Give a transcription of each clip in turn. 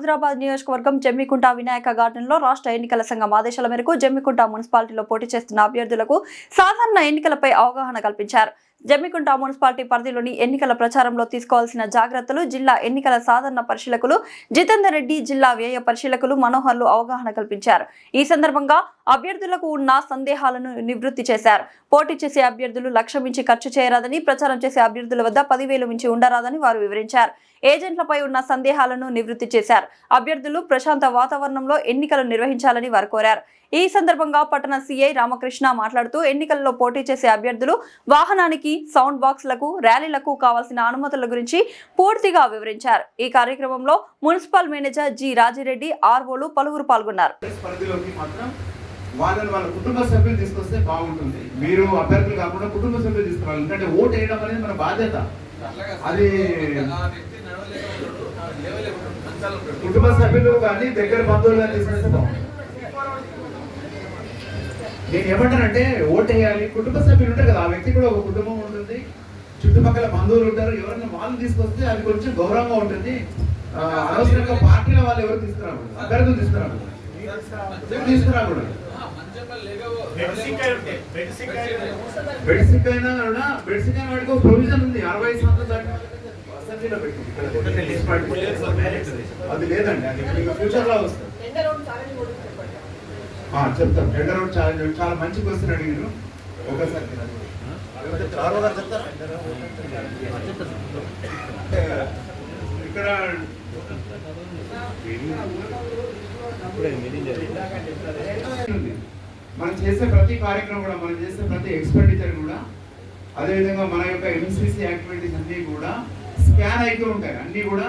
హుజరాబాద్ నియోజకవర్గం జమ్మికుంట వినాయక గార్డెన్లో రాష్ట్ర ఎన్నికల సంఘం ఆదేశాల మేరకు జమ్మికుంట మున్సిపాలిటీలో పోటీ చేస్తున్న అభ్యర్థులకు సాధారణ ఎన్నికలపై అవగాహన కల్పించారు. జమ్మికుంట మున్సిపాలిటీ పరిధిలోని ఎన్నికల ప్రచారంలో తీసుకోవాల్సిన జాగ్రత్తలు జిల్లా ఎన్నికల సాధారణ పరిశీలకులు జితేందర్ రెడ్డి, జిల్లా వ్యయ పరిశీలకులు మనోహర్లు అవగాహన కల్పించారు. ఈ సందర్భంగా అభ్యర్థులకు ఉన్న సందేహాలను నివృత్తి చేశారు. పోటీ చేసే అభ్యర్థులు లక్ష మించి ఖర్చు చేయరాదని, ప్రచారం చేసే అభ్యర్థుల వద్ద 10,000 మించి ఉండరాదని వారు వివరించారు. ఏజెంట్లపై ఉన్న సందేహాలను నివృత్తి చేశారు. అభ్యర్థులు ప్రశాంత వాతావరణంలో ఎన్నికలు నిర్వహించాలని వారు కోరారు. ఈ సందర్భంగా పట్టణ సిఐ రామకృష్ణ మాట్లాడుతూ ఎన్నికల్లో పోటీ చేసే అభ్యర్థులు వాహనానికి, సౌండ్ బాక్స్లకు, ర్యాలీలకు కావాల్సిన అనుమతుల గురించి పూర్తిగా వివరించారు. ఈ కార్యక్రమంలో మున్సిపల్ మేనేజర్ జి రాజిరెడ్డి, ఆర్ఓలు పలువురు పాల్గొన్నారు. వాళ్ళ కుటుంబ సభ్యులు తీసుకొస్తే బాగుంటుంది. మీరు అభ్యర్థులు కాకుండా కుటుంబ సభ్యులు తీసుకురావాలి. ఎందుకంటే ఓటు వేయడం అనేది మన బాధ్యత. అది కుటుంబ సభ్యులు కానీ దగ్గర బంధువులు కానీ తీసుకొస్తే బాగుంటుంది. నేను ఏమంటానంటే ఓటు వేయాలి, కుటుంబ సభ్యులు ఉంటారు కదా, ఆ వ్యక్తి కూడా ఒక కుటుంబం ఉంటుంది, చుట్టుపక్కల బంధువులు ఉంటారు. ఎవరైనా వాళ్ళు తీసుకొస్తే అది కొంచెం గౌరవంగా ఉంటుంది. అనవసరంగా పార్టీల వాళ్ళు ఎవరు తీసుకురాకూడదు, అభ్యర్థులు తీసుకురాకూడదు. బెడ్సిక్ అయినా వాడికి ప్రొవిజన్ ఉంది. 60 సంవత్సరాలు అది లేదండి, అది ఫ్యూచర్ లో వస్తుంది. చెప్తాం. టెండర్ రోడ్ ఛాలెంజ్ చాలా మంచి క్వశ్చన్ అడిగారు. ఒకసారి ఇక్కడ మనం చేసే ప్రతి కార్యక్రమం కూడా, మనం చేసే ప్రతి ఎక్స్పెండిచర్ కూడా, అదేవిధంగా మన యొక్క ఎంసీసీ యాక్టివిటీస్ అన్నీ కూడా స్కాన్ అయితే ఉంటాయి. అన్నీ కూడా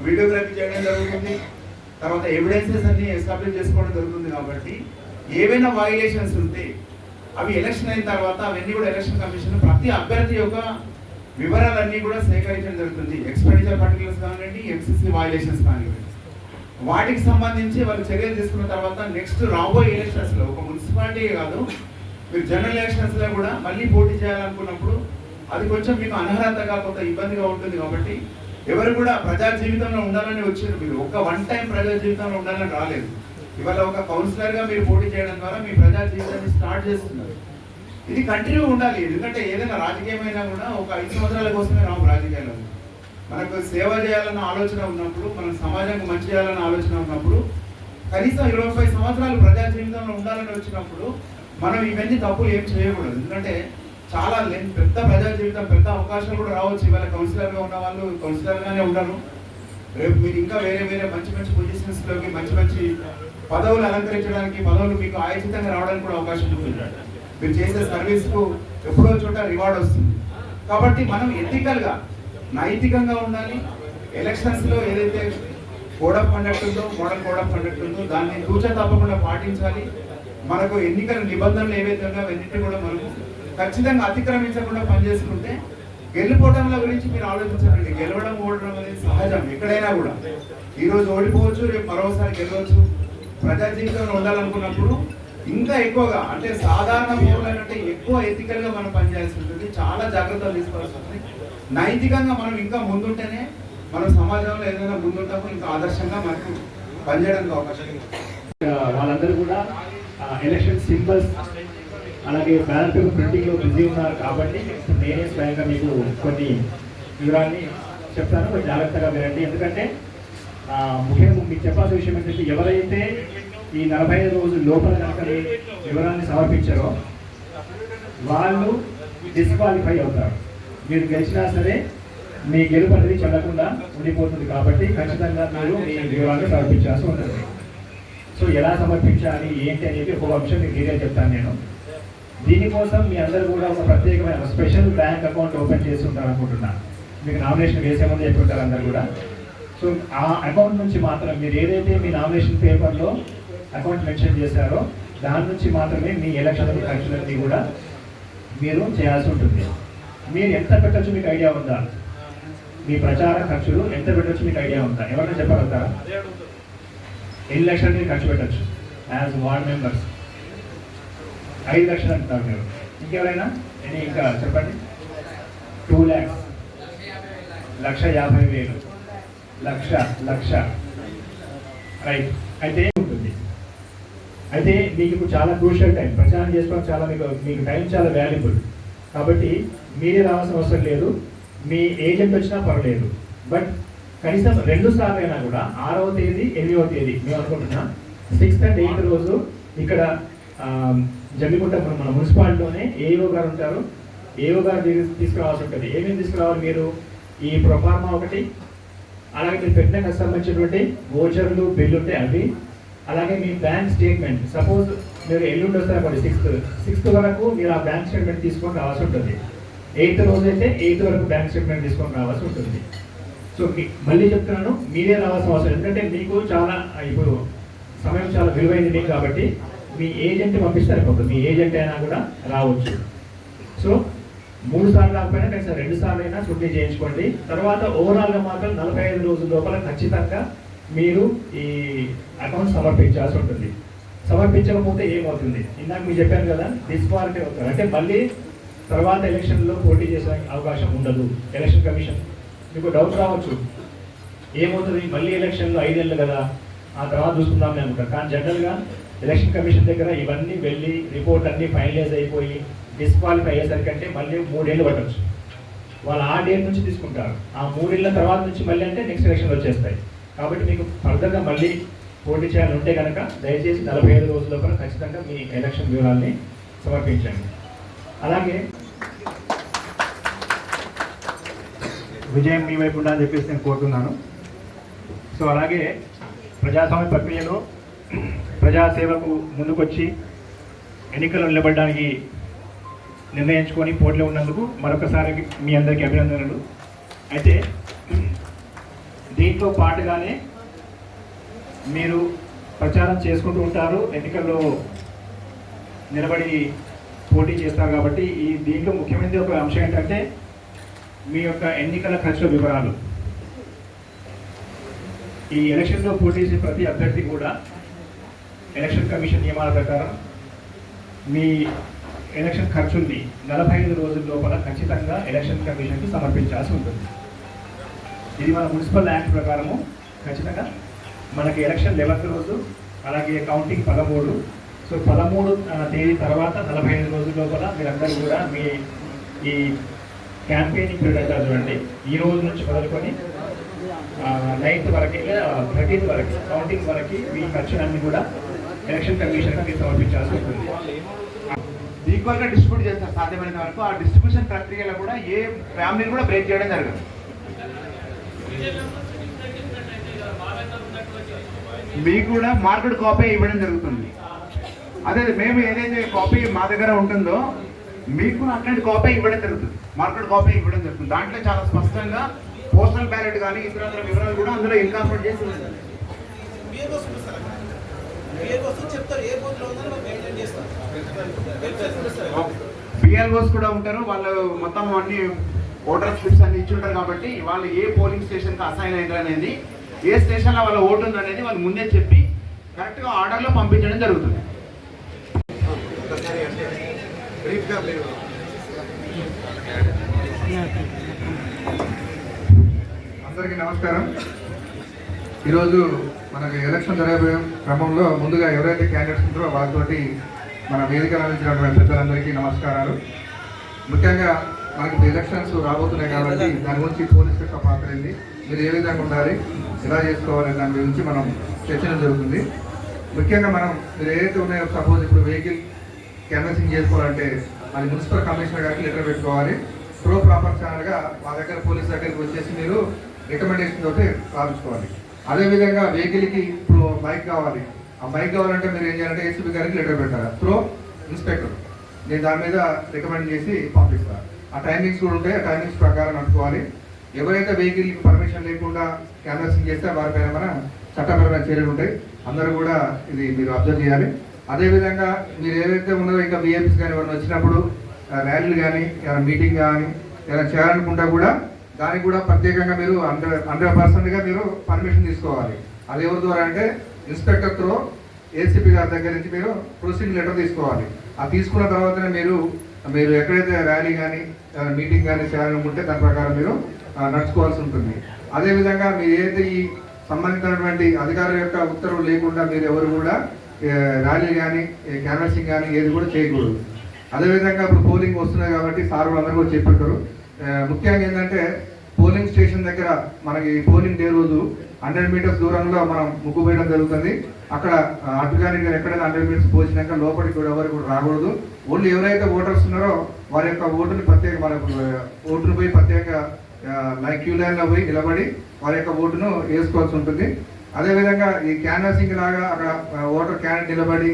వీడియోగ్రఫీ చేయడం జరుగుతుంది. తర్వాత ఎవిడెన్సెస్ అన్ని ఎస్టాబ్లిష్ చేసుకోవడం జరుగుతుంది. కాబట్టి ఏవైనా వైలేషన్స్ ఉంటే అవి ఎలక్షన్ అయిన తర్వాత అవన్నీ కూడా ఎలక్షన్ కమిషన్ ప్రతి అభ్యర్థి యొక్క వివరాలన్నీ కూడా సేకరించడం జరుగుతుంది. ఎక్స్పెండిచర్ పర్టికులర్స్ కానివ్వండి, ఎంసీసీ వైలేషన్స్ కానివ్వండి, వాటికి సంబంధించి వాళ్ళు చర్యలు తీసుకున్న తర్వాత నెక్స్ట్ రాబోయే ఎలక్షన్స్లో ఒక మున్సిపాలిటీ కాదు, మీరు జనరల్ ఎలక్షన్స్లో కూడా మళ్ళీ పోటీ చేయాలనుకున్నప్పుడు అది కొంచెం మీకు అనర్హతగా కొంత ఇబ్బందిగా ఉంటుంది. కాబట్టి ఎవరు కూడా ప్రజా జీవితంలో ఉండాలని వచ్చారు. మీరు ఒక వన్ టైం ప్రజా జీవితంలో ఉండాలని రాలేదు. ఇవాళ ఒక కౌన్సిలర్గా మీరు పోటీ చేయడం ద్వారా మీ ప్రజా జీవితాన్ని స్టార్ట్ చేస్తున్నారు. ఇది కంటిన్యూ ఉండాలి. ఎందుకంటే ఏదైనా రాజకీయమైనా కూడా ఒక 5 సంవత్సరాల కోసమే రాము. రాజకీయాల్లో మనకు సేవ చేయాలన్న ఆలోచన ఉన్నప్పుడు, మనం సమాజానికి మంచి చేయాలన్న ఆలోచన ఉన్నప్పుడు, కనీసం 25 సంవత్సరాలు ప్రజా జీవితంలో ఉండాలని వచ్చినప్పుడు మనం ఇవన్నీ తప్పులు ఏం చేయకూడదు. ఎందుకంటే చాలా పెద్ద ప్రజా జీవితం, పెద్ద అవకాశాలు కూడా రావచ్చు. ఇవాళ కౌన్సిలర్గా ఉన్న వాళ్ళు కౌన్సిలర్గానే ఉండరు. రేపు మీరు ఇంకా వేరే వేరే మంచి మంచి పొజిషన్స్లోకి, మంచి మంచి పదవులు అలంకరించడానికి, పదవులు మీకు ఆయోచితంగా రావడానికి కూడా అవకాశం ఉంటుంది. మీరు చేసే సర్వీస్కు ఎప్పుడో చోట రివార్డ్ వస్తుంది. కాబట్టి మనం ఎథికల్గా, నైతికంగా ఉండాలి. ఎలక్షన్స్లో ఏదైతే కోడ్ ఆఫ్ కండక్ట్ ఉందో, మోడల్ కోడ్ ఆఫ్ కండక్ట్ ఉందో దాన్ని తూచా తప్పకుండా పాటించాలి. మనకు ఎన్నికల నిబంధనలు ఏవైతే ఉన్నాయో అవన్నింటినీ కూడా మనము ఖచ్చితంగా అతిక్రమించకుండా పనిచేసుకుంటే గెలుపోవడంల గురించి మీరు ఆలోచించండి. గెలవడం, ఓడడం అనేది సహజం ఎక్కడైనా కూడా. ఈరోజు ఓడిపోవచ్చు, రేపు మరోసారి గెలవచ్చు. ప్రజా జీవితంలో ఉండాలనుకున్నప్పుడు ఇంకా ఎక్కువగా, అంటే సాధారణ పౌరుల కంటే ఎక్కువ ఎథికల్గా మనం పనిచేయాల్సి ఉంటుంది. చాలా జాగ్రత్తలు తీసుకోవాల్సి ఉంటుంది. నైతికంగా మనం ఇంకా ముందుంటేనే మనం సమాజంలో ఏదైనా ముందుంటామో ఇంకా ఆదర్శంగా మనకు పనిచేయడానికి అవకాశం. వాళ్ళందరూ కూడా ఎలక్షన్ సింబల్స్ అలాగే బ్యాలెట్ పేపర్ ప్రింటింగ్లో బిజీ ఉన్నారు. కాబట్టి నేనే స్వయంగా మీకు కొన్ని వివరాన్ని చెప్తాను. కొంచెం జాగ్రత్తగా వినండి. ఎందుకంటే ముఖ్యంగా మీకు చెప్పాల్సిన విషయం ఏంటంటే, ఎవరైతే ఈ 45 రోజుల లోపల కనుక వివరాన్ని సమర్పించారో వాళ్ళు డిస్క్వాలిఫై అవుతారు. మీరు గెలిచినా సరే మీ గెలుపు అనేది చెల్లకుండా ఉండిపోతుంది. కాబట్టి ఖచ్చితంగా మీరు మీ వివరాన్ని సమర్పించాల్సి ఉంటుంది. సో ఎలా సమర్పించాలి ఏంటి అనేది ఒక అంశం మీకు క్లియర్గా చెప్తాను నేను. దీనికోసం మీ అందరూ కూడా ఒక ప్రత్యేకమైన స్పెషల్ బ్యాంక్ అకౌంట్ ఓపెన్ చేసి ఉంటారు అనుకుంటున్నాను. మీకు నామినేషన్ వేసే ముందు చెప్పి ఉంటారు అందరు కూడా. సో ఆ అకౌంట్ నుంచి మాత్రం మీరు ఏదైతే మీ నామినేషన్ పేపర్లో అకౌంట్ మెన్షన్ చేశారో దాని నుంచి మాత్రమే మీ ఎలక్షన్ ఖర్చులన్నీ కూడా మీరు చేయాల్సి ఉంటుంది. మీరు ఎంత పెట్టచ్చు మీకు ఐడియా ఉందా? మీ ప్రచార ఖర్చులు ఎంత పెట్టచ్చు మీకు ఐడియా ఉందా? ఎవరైనా చెప్పగలుగుతారా? 8 లక్షలు మీరు ఖర్చు పెట్టచ్చు యాజ్ వార్డ్ మెంబర్స్. 5 లక్షలు అంటున్నారు మీరు. ఇంకెవరైనా ఇంకా చెప్పండి. 2 lakhs, 1,50,000, 1,00,000, రైట్. అయితే ఉంటుంది. అయితే మీకు ఇప్పుడు చాలా క్రూషియల్ టైం, ప్రచారం చేసుకోవడం చాలా మీకు టైం చాలా వాల్యుబుల్. కాబట్టి మీరే రావాల్సిన అవసరం లేదు, మీ ఏజెంట్ వచ్చినా పర్లేదు. బట్ కనీసం 2 సార్లు అయినా కూడా 6వ తేదీ 8వ తేదీ మేము అనుకుంటున్నా 6th and 8th రోజు ఇక్కడ జమ్మికుంట మన మున్సిపాలిటీలోనే ఏఓ గారు ఉంటారు. ఏఓ గారు తీసుకురావాల్సి ఉంటుంది. ఏమేమి తీసుకురావాలి మీరు? ఈ ప్రొఫార్మా ఒకటి, అలాగే మీరు పెట్టిన సంబంధించినటువంటి వోచర్లు బిల్లు ఉంటాయి అవి, అలాగే మీ బ్యాంక్ స్టేట్మెంట్. సపోజ్ మీరు ఎల్లుండి వస్తారనుకోండి 6th వరకు మీరు ఆ బ్యాంక్ స్టేట్మెంట్ తీసుకొని రావాల్సి ఉంటుంది. 8th రోజు అయితే 8th వరకు బ్యాంక్ స్టేట్మెంట్ తీసుకొని రావాల్సి ఉంటుంది. సో మళ్ళీ చెప్తున్నాను, మీరే రావాల్సిన అవసరం. ఎందుకంటే మీకు చాలా ఇప్పుడు సమయం చాలా విలువైంది మీకు, కాబట్టి మీ ఏజెంట్ పంపిస్తారు ఇప్పుడు. మీ ఏజెంట్ అయినా కూడా రావచ్చు. సో 3 సార్లు కాకపోయినా కనీసం 2 సార్లు అయినా షూటింగ్ చేయించుకోండి. తర్వాత ఓవరాల్గా మాత్రం 45 రోజుల లోపల ఖచ్చితంగా మీరు ఈ అకౌంట్ సమర్పించాల్సి ఉంటుంది. సమర్పించకపోతే ఏమవుతుంది? ఇందాక మీకు చెప్పాను కదా, డిస్క్వాలిఫై అవుతారు. అంటే మళ్ళీ తర్వాత ఎలక్షన్లో పోటీ చేసే అవకాశం ఉండదు. ఎలక్షన్ కమిషన్ మీకు డౌట్ రావచ్చు, ఏమవుతుంది మళ్ళీ ఎలక్షన్లో 5 ఏళ్ళు కదా, ఆ తర్వాత చూసుకుందామని అనుకుంటారు. కానీ జనరల్గా ఎలక్షన్ కమిషన్ దగ్గర ఇవన్నీ వెళ్ళి రిపోర్ట్ అన్నీ ఫైనలైజ్ అయిపోయి డిస్క్వాలిఫై అయ్యేసరికంటే మళ్ళీ 3 ఏళ్ళు పట్టవచ్చు. వాళ్ళు ఆ డేట్ నుంచి తీసుకుంటారు. ఆ 3 ఏళ్ళ తర్వాత నుంచి మళ్ళీ అంటే నెక్స్ట్ ఎలక్షన్ వచ్చేస్తాయి. కాబట్టి మీకు ఫర్దర్గా మళ్ళీ పోటీ చేయాలని ఉంటే కనుక దయచేసి 45 రోజుల లోపల ఖచ్చితంగా మీ ఎలక్షన్ వివరాల్ని సమర్పించండి. అలాగే విజయం మీ వైపు ఉండాలని చెప్పేసి నేను కోరుతున్నాను. సో అలాగే ప్రజాస్వామ్య ప్రక్రియలో ప్రజాసేవకు ముందుకొచ్చి ఎన్నికల్లో నిలబడడానికి నిర్ణయించుకొని పోటీలో ఉన్నందుకు మరొకసారి మీ అందరికీ అభినందనలు. అయితే దీంతో పాటుగానే మీరు ప్రచారం చేసుకుంటూ ఉంటారు, ఎన్నికల్లో నిలబడి పోటీ చేస్తారు. కాబట్టి దీంట్లో ముఖ్యమైనది ఒక అంశం ఏంటంటే మీ యొక్క ఎన్నికల ఖర్చుల వివరాలు. ఈ ఎలక్షన్లో పోటీ చేసే ప్రతి అభ్యర్థి కూడా ఎలక్షన్ కమిషన్ నియమాల ప్రకారం మీ ఎలక్షన్ ఖర్చుల్ని 45 రోజుల లోపల ఖచ్చితంగా ఎలక్షన్ కమిషన్కి సమర్పించాల్సి ఉంటుంది. ఇది మన మున్సిపల్ యాక్ట్ ప్రకారము ఖచ్చితంగా మనకి ఎలక్షన్ 11th రోజు, అలాగే కౌంటింగ్ 13. సో 13 తేదీ తర్వాత 45 రోజుల లోపల మీరందరూ కూడా మీ ఈ క్యాంపెయినింగ్ పీరియడ్ అంటారు చూడండి, ఈ రోజు నుంచి మొదలుకొని 9th వరకు 30th వరకు కౌంటింగ్ వరకు మీ ఖర్చులన్నీ కూడా ఎలక్షన్ కమిషన్గా మీరు సమర్పించాల్సి ఉంటుంది. ఈక్వల్గా డిస్ట్రిబ్యూట్ చేస్తారు సాధ్యమైనంత వరకు. ఆ డిస్ట్రిబ్యూషన్ ప్రక్రియలో కూడా ఏ ఫ్యామిలీని కూడా బ్రేక్ చేయడం జరగదు. మీకు కూడా మార్కెట్ కాపీ ఇవ్వడం జరుగుతుంది. అదే మేము ఏదైతే కాపీ మా దగ్గర ఉంటుందో మీకు అట్లాంటి కాపీ ఇవ్వడం జరుగుతుంది, మార్కెట్ కాపీ ఇవ్వడం జరుగుతుంది. దాంట్లో చాలా స్పష్టంగా పోస్టల్ బ్యాలెట్ కానీ ఇతర వివరాలు కూడా అందులో ఇన్కార్పొరేట్ చేసి ఉంటుంది. బిఎల్ఓస్ కూడా ఉంటారు, వాళ్ళు మొత్తం అన్ని ఓటర్ స్లిప్స్ అన్ని ఇచ్చి ఉంటారు. కాబట్టి వాళ్ళు ఏ పోలింగ్ స్టేషన్కి అసైన్ అయ్యారు అనేది, ఏ స్టేషన్లో వాళ్ళ ఓటు ఉంది అనేది వాళ్ళు ముందే చెప్పి కరెక్ట్గా ఆర్డర్లో పంపించడం జరుగుతుంది. అందరికీ నమస్కారం. ఈరోజు మనకి ఎలక్షన్ జరగబోయే క్రమంలో ముందుగా ఎవరైతే క్యాండిడేట్స్ ఉంటారో వాళ్ళతోటి మన వేదిక అందించినటువంటి పెద్దలందరికీ నమస్కారాలు. ముఖ్యంగా మనకి ఎలక్షన్స్ రాబోతున్నాయి కాబట్టి దాని గురించి పోలీస్ యొక్క పాత్ర ఏంది, మీరు ఏ విధంగా ఉండాలి, ఎలా చేసుకోవాలి దాని గురించి మనం చర్చడం జరుగుతుంది. ముఖ్యంగా మీరు ఏదైతే ఉన్నాయో, సపోజ్ ఇప్పుడు వెహికల్ క్యాన్వసింగ్ చేసుకోవాలంటే అది మున్సిపల్ కమిషనర్ గారికి లెటర్ పెట్టుకోవాలి. ప్రాపర్ ఛానల్గా మా దగ్గర పోలీస్ దగ్గరికి వచ్చేసి మీరు రికమెండేషన్ తోటి రాయించుకోవాలి. అదేవిధంగా వెహికల్కి ఇప్పుడు బైక్ కావాలి, ఆ బైక్ కావాలంటే మీరు ఏం చేయాలంటే ఏసీబీ గారికి లెటర్ పెట్టాలి త్రూ ఇన్స్పెక్టర్. నేను దాని మీద రికమెండ్ చేసి పంపిస్తాను. ఆ టైమింగ్స్ కూడా ఉంటాయి, ఆ టైమింగ్స్ ప్రకారం అనుకోవాలి. ఎవరైతే వెహికల్కి పర్మిషన్ లేకుండా క్యాన్వసింగ్ చేస్తే వారిపైన మన చట్టపరమైన చర్యలు ఉంటాయి. అందరూ కూడా ఇది మీరు అబ్జర్వ్ చేయాలి. అదేవిధంగా మీరు ఏదైతే ఉన్నారో ఇంకా విఐపీస్ కానీ ఎవరైనా వచ్చినప్పుడు ర్యాలీలు కానీ ఏమైనా మీటింగ్ కానీ ఏమైనా చేయాలనుకుంటా కూడా దానికి కూడా ప్రత్యేకంగా మీరు 100%గా మీరు పర్మిషన్ తీసుకోవాలి. అది ఎవరి ద్వారా అంటే ఇన్స్పెక్టర్ త్రూ ఏసీపీ గారి దగ్గర నుంచి మీరు ప్రొసీడింగ్ లెటర్ తీసుకోవాలి. అది తీసుకున్న తర్వాతనే మీరు ఎక్కడైతే ర్యాలీ కానీ మీటింగ్ కానీ చేయాలనుకుంటే దాని ప్రకారం మీరు నడుచుకోవాల్సి ఉంటుంది. అదేవిధంగా మీరు ఏదైతే ఈ సంబంధించినటువంటి అధికారుల యొక్క ఉత్తర్వులు లేకుండా మీరు ఎవరు కూడా ర్యాలీ కానీ క్యాన్వాసింగ్ కానీ ఏది కూడా చేయకూడదు. అదేవిధంగా ఇప్పుడు పోలింగ్ వస్తున్నాయి కాబట్టి సార్ వాళ్ళందరూ కూడా చెప్పారు. ముఖ్యంగా ఏంటంటే పోలింగ్ స్టేషన్ దగ్గర మనకి పోలింగ్ డే రోజు 100 మీటర్స్ దూరంలో మనం ముగ్గు వేయడం జరుగుతుంది. అక్కడ అటు కానీ ఎక్కడైనా 100 మీటర్స్ పోసినాక లోపలికి కూడా ఎవరు కూడా రాకూడదు. ఓన్లీ ఎవరైతే ఓటర్స్ ఉన్నారో వారి యొక్క ఓటుని ప్రత్యేక మనకు ఓటును పోయి ప్రత్యేక క్యూ లైన్లో పోయి నిలబడి వారి యొక్క ఓటును వేసుకోవాల్సి ఉంటుంది. అదేవిధంగా ఈ క్యాన్వాసింగ్ లాగా అక్కడ ఓటర్ క్యాండిడేట్ నిలబడి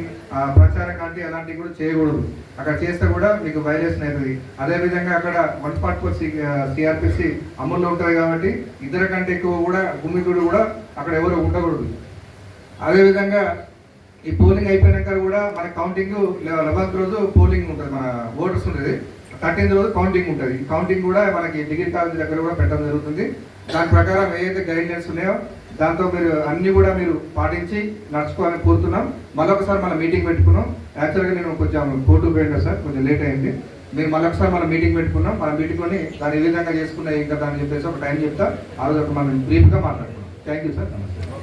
ప్రచారం కానీ అలాంటివి కూడా చేయకూడదు. అక్కడ చేస్తే కూడా మీకు వైలేషన్ అవుతుంది. అదేవిధంగా అక్కడ 144 సిఆర్పిసి అమల్లో ఉంటుంది కాబట్టి ఇద్దరు కంటే ఎక్కువ కూడా గుమ్మికుడు కూడా అక్కడ ఎవరు ఉండకూడదు. అదేవిధంగా ఈ పోలింగ్ అయిపోయినాక కూడా మన కౌంటింగ్ 11th రోజు పోలింగ్ ఉంటుంది, మన ఓటర్స్ ఉంటుంది. 13th రోజు కౌంటింగ్ ఉంటుంది. కౌంటింగ్ కూడా మనకి డిగ్రీ కాలేజ్ దగ్గర కూడా పెట్టడం జరుగుతుంది. దాని ప్రకారం ఏదైతే గైడ్లైన్స్ ఉన్నాయో దాంతో మీరు అన్ని కూడా మీరు పాటించి నడుచుకోవాలని కోరుతున్నాం. మళ్ళొకసారి మన మీటింగ్ పెట్టుకున్నాం. యాక్చువల్గా నేను కొంచెం కోర్టుకు పోయినా సార్, కొంచెం లేట్ అయింది. మీరు మళ్ళొకసారి మన మీటింగ్ పెట్టుకున్నాం. మనం పెట్టుకొని దాన్ని ఏ విధంగా చేసుకున్నా ఇంకా దాన్ని చెప్పేసి ఒక టైం చెప్తా. ఆ రోజు మనం బ్రీఫ్గా మాట్లాడుకున్నాం. Thank you sir. నమస్తే.